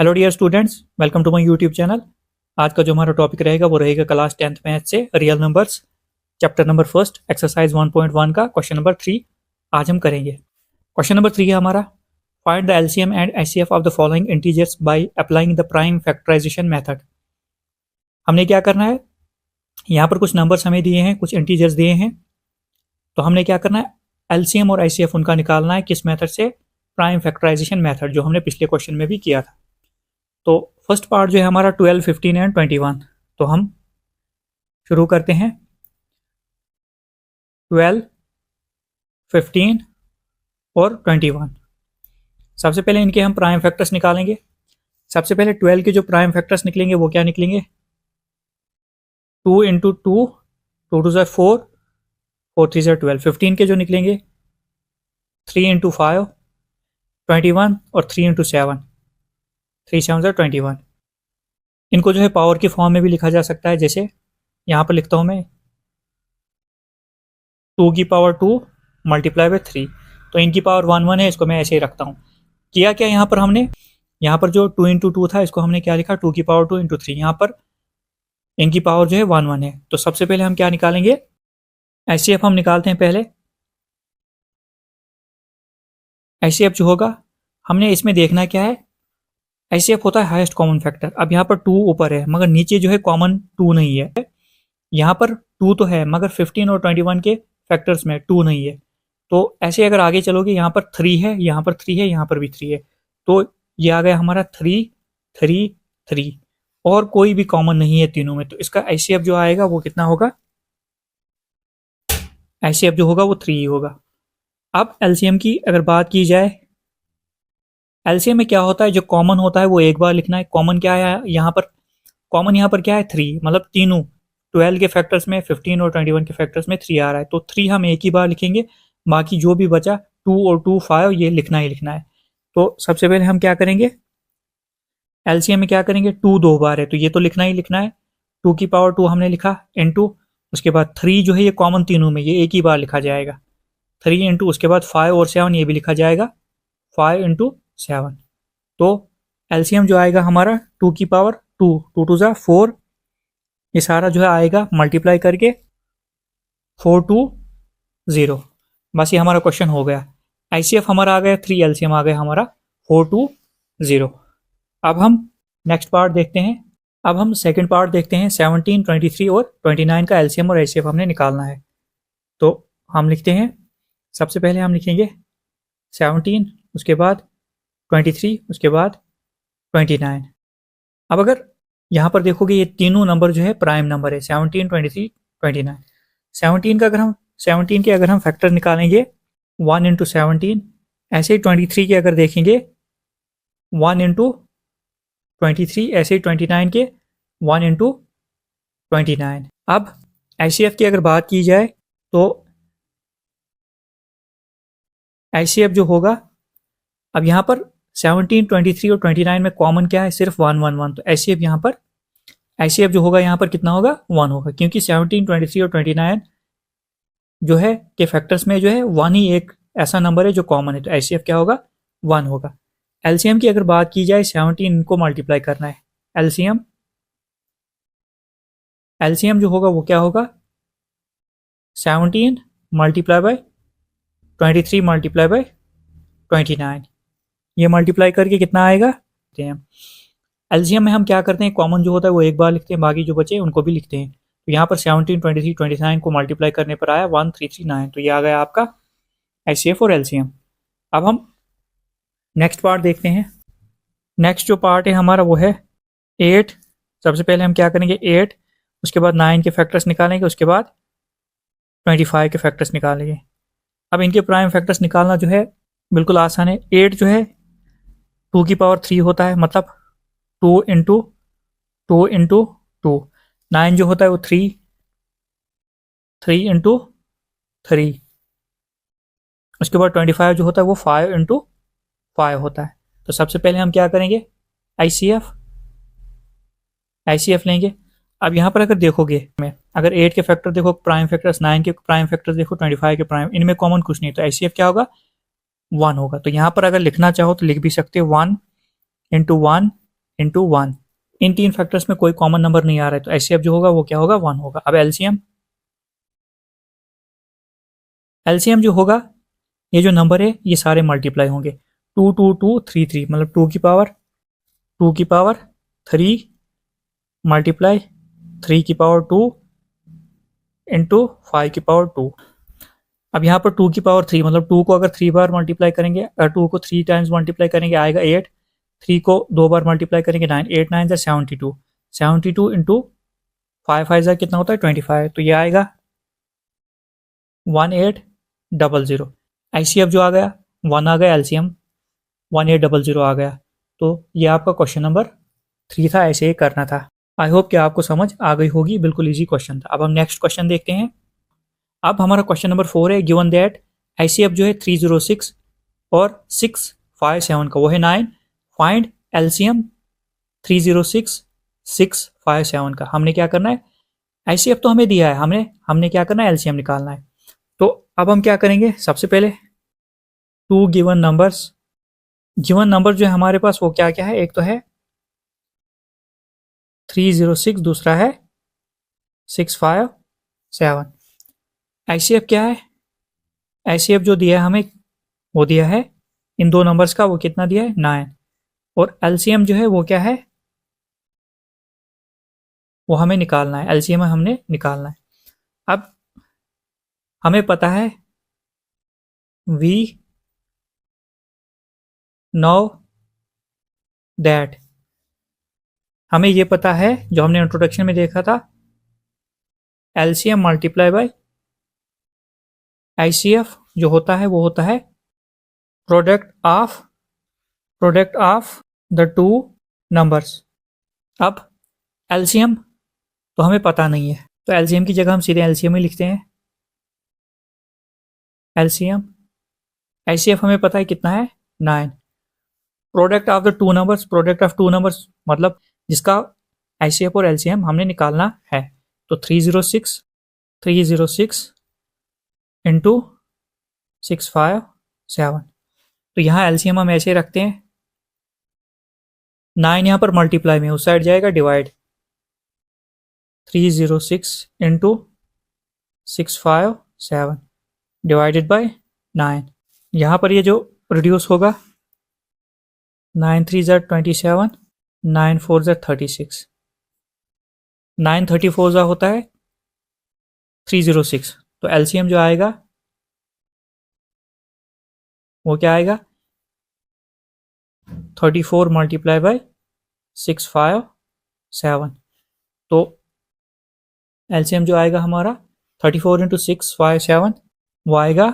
Hello dear students, welcome to my YouTube channel. आज का जो हमारा टॉपिक रहेगा वो रहेगा क्लास 10th मैथ से real numbers, chapter number first, exercise 1.1 का क्वेश्चन नंबर 3 आज हम करेंगे। क्वेश्चन नंबर 3 है हमारा, find the LCM and HCF of the following integers by applying the prime factorisation method. हमने क्या करना है, यहाँ पर कुछ नंबर्स हमें दिए हैं, कुछ इंटीजर्स दिए हैं, तो हमने क्या करना है, एलसीएम और एचसीएफ उनका निकालना है। किस मेथड से? प्राइम फैक्टराइजेशन मेथड, जो हमने पिछले क्वेश्चन में भी किया था। तो फर्स्ट पार्ट जो है हमारा 12, 15 एंड 21, तो हम शुरू करते हैं। 12, 15 और 21। सबसे पहले इनके हम प्राइम फैक्टर्स निकालेंगे। सबसे पहले 12 के जो प्राइम फैक्टर्स निकलेंगे वो क्या निकलेंगे? 2 इंटू 2, 2 2 4, 4 3 12। 15 के जो निकलेंगे 3 इंटू 5, 21 और 3 इंटू 7, 3 7 21। इनको जो है पावर की फॉर्म में भी लिखा जा सकता है, जैसे यहाँ पर लिखता हूँ मैं 2 की पावर 2 मल्टीप्लाई बाय 3। तो इनकी पावर 1 1 है, इसको मैं ऐसे ही रखता हूँ। किया क्या यहाँ पर हमने, यहाँ पर जो 2 इंटू 2 था इसको हमने क्या लिखा, 2 की पावर 2 इंटू 3। यहाँ पर इनकी पावर जो है 1 1 है। तो सबसे पहले हम क्या निकालेंगे, एचसीएफ हम निकालते हैं पहले। एचसीएफ जो होगा, हमने इसमें देखना क्या है, एचसीएफ होता है हाईएस्ट कॉमन फैक्टर। अब यहाँ पर 2 ऊपर है मगर नीचे जो है कॉमन 2 नहीं है। यहाँ पर 2 तो है मगर 15 और 21 के फैक्टर्स में 2 नहीं है। तो ऐसे अगर आगे चलोगे, यहाँ पर 3 है, यहाँ पर 3 है, यहाँ पर भी 3 है, तो ये आ गया हमारा 3 3 3 और कोई भी कॉमन नहीं है तीनों में। तो इसका एचसीएफ जो आएगा वो कितना होगा, एचसीएफ जो होगा वो 3 ही होगा। अब एलसीएम की अगर बात की जाए, एलसीएम में क्या होता है, जो कॉमन होता है वो एक बार लिखना है। कॉमन क्या है यहाँ पर, कॉमन यहाँ पर क्या है 3, मतलब तीनों 12 के फैक्टर्स में, 15 और 21 के फैक्टर्स में 3 आ रहा है, तो 3 हम एक ही बार लिखेंगे। बाकी जो भी बचा 2 और 2 5 ये लिखना ही लिखना है। तो सबसे पहले हम क्या करेंगे, एलसीएम में क्या करेंगे, 2 2 बार है तो ये तो लिखना ही लिखना है। 2 की पावर 2 हमने लिखा इंटू, उसके बाद 3 जो है ये कॉमन तीनों में, ये एक ही बार लिखा जाएगा। 3 इंटू, उसके बाद 5 और 7 ये भी लिखा जाएगा, 5 इंटू 7। तो एलसीएम जो आएगा हमारा 2 की पावर 2, 2 2 4, ये सारा जो है आएगा मल्टीप्लाई करके 420। बस ये हमारा क्वेश्चन हो गया। आईसीएफ हमारा आ गया 3, एलसीएम आ गया हमारा 420। अब हम नेक्स्ट पार्ट देखते हैं। अब हम सेकंड पार्ट देखते हैं। 17, 23 और 29 का एलसीएम और एचसीएफ हमने निकालना है। तो हम लिखते हैं, सबसे पहले हम लिखेंगे 17, उसके बाद 23, उसके बाद 29। अब अगर यहाँ पर देखोगे ये तीनों नंबर जो है प्राइम नंबर है, 17, 23, 29। 17 का अगर हम फैक्टर निकालेंगे 1 इंटू 17, ऐसे ही 23 के अगर देखेंगे 1 इंटू 23, ऐसे ही 29 के 1 इंटू 29। अब एचसीएफ की अगर बात की जाए तो एचसीएफ जो होगा, अब यहाँ पर 17, 23 और 29 में कॉमन क्या है, सिर्फ 1 1 1। तो एचसीएफ यहाँ पर, एचसीएफ जो होगा यहाँ पर कितना होगा, 1 होगा, क्योंकि 17, 23 और 29 जो है के फैक्टर्स में जो है 1 ही एक ऐसा नंबर है जो कॉमन है। तो एचसीएफ क्या होगा, 1 होगा। एलसीएम की अगर बात की जाए, 17 को मल्टीप्लाई करना है। एलसीएम जो होगा वो क्या होगा, 17 मल्टीप्लाई बाय 23 मल्टीप्लाई बाय 29, ये मल्टीप्लाई करके कितना आएगा। एलसीएम में हम क्या करते हैं, कॉमन जो होता है वो एक बार लिखते हैं, बाकी जो बचे उनको भी लिखते हैं। तो यहाँ पर 17, 23, 29 को मल्टीप्लाई करने पर आया 1339। तो ये आ गया आपका एचसीएफ और एलसीएम। अब हम नेक्स्ट पार्ट देखते हैं। नेक्स्ट जो पार्ट है हमारा वो है 8। सबसे पहले हम क्या करेंगे, 8, उसके बाद 9 के फैक्टर्स निकालेंगे, उसके बाद 25 के फैक्टर्स निकालेंगे। अब इनके प्राइम फैक्टर्स निकालना जो है बिल्कुल आसान है। 8 जो है 2 की पावर 3 होता है, मतलब 2 इंटू 2 इंटू 2। 9 जो होता है वो 3 इंटू 3। उसके बाद 25 जो होता है वो 5 इंटू 5 होता है। तो सबसे पहले हम क्या करेंगे, आईसीएफ लेंगे। अब यहाँ पर अगर देखोगे, अगर 8 के फैक्टर देखो प्राइम फैक्टर्स, 9 के प्राइम फैक्टर्स देखो, 25 के प्राइम, इनमें कॉमन कुछ नहीं, तो आईसीएफ क्या होगा, 1 होगा। तो यहाँ पर अगर लिखना चाहो तो लिख भी सकते हो 1 इंटू 1 इंटू 1। इन तीन फैक्टर्स में कोई कॉमन नंबर नहीं आ रहा है, तो एचसीएफ जो होगा वो क्या होगा, 1 होगा। अब एलसीएम जो होगा, ये जो नंबर है ये सारे मल्टीप्लाई होंगे। 2 2 2 3 3, मतलब 2 की पावर 3 मल्टीप्लाई 3 की पावर 2 इंटू 5 की पावर 2। अब यहाँ पर 2 की पावर 3, मतलब 2 को अगर 3 बार मल्टीप्लाई करेंगे, अगर 2 को 3 टाइम्स मल्टीप्लाई करेंगे आएगा 8, 3 को 2 बार मल्टीप्लाई करेंगे 9, 8 9 जा 72, 72 इंटू 5 5 जा कितना होता है 25, तो ये आएगा 1800। आईसीएफ जो आ गया 1 आ गया, एलसीएम 1800 आ गया। तो ये आपका क्वेश्चन नंबर 3 था, ऐसे ही करना था। आई होप कि आपको समझ आ गई होगी, बिल्कुल इजी क्वेश्चन था। अब हम नेक्स्ट क्वेश्चन देखते हैं। अब हमारा क्वेश्चन नंबर 4 है, गिवन दैट आईसीएफ जो है 306 और 657 का वो है 9, फाइंड एलसीएम 306 657 का। हमने क्या करना है, आईसीएफ तो हमें दिया है, हमने क्या करना है, एलसीएम निकालना है। तो अब हम क्या करेंगे, सबसे पहले टू गिवन नंबर्स जो है हमारे पास वो क्या क्या है, एक तो है 306, दूसरा है 657। आईसीएफ क्या है, आईसीएफ जो दिया है हमें वो दिया है इन दो नंबर्स का, वो कितना दिया है 9, और एलसीएम जो है वो क्या है, वो हमें निकालना है, एलसीएम हमने निकालना है। अब हमें पता है वी नो दैट, हमें ये पता है जो हमने इंट्रोडक्शन में देखा था, एलसीएम मल्टीप्लाई बाय आईसीएफ जो होता है वो होता है product of the two numbers. अब एलसीएम तो हमें पता नहीं है, तो एलसीएम की जगह हम सीधे एलसीएम ही लिखते हैं। एलसीएम आईसीएफ हमें पता है कितना है 9, product of the two numbers मतलब जिसका आईसीएफ और एलसीएम हमने निकालना है। तो 306 इंटू 657, तो यहाँ एलसीएम हम ऐसे रखते हैं, 9 यहाँ पर मल्टीप्लाई में, उस साइड जाएगा डिवाइड, 306 इंटू 657 डिवाइडेड बाय 9। यहाँ पर ये जो रिड्यूस होगा, 9 3 ज़ा 27, 9 4 ज़ा 36, 9 34 ज़ा होता है 306, तो एलसीएम जो आएगा वो क्या आएगा 34 मल्टीप्लाई बाय 657, तो एलसीएम जो आएगा हमारा 34 इंटू 657 वो आएगा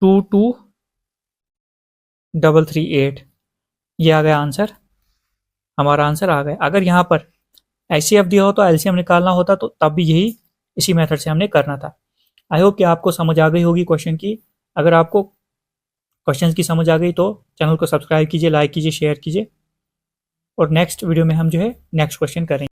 22338। ये आ गया आंसर, हमारा आंसर आ गया। अगर यहाँ पर आईसीएफ दिया हो तो एलसीएम निकालना होता, तो तब भी यही इसी मेथड से हमने करना था। आई होप कि आपको समझ आ गई होगी क्वेश्चन की। अगर आपको क्वेश्चन की समझ आ गई तो चैनल को सब्सक्राइब कीजिए, लाइक कीजिए, शेयर कीजिए, और नेक्स्ट वीडियो में हम जो है नेक्स्ट क्वेश्चन करेंगे।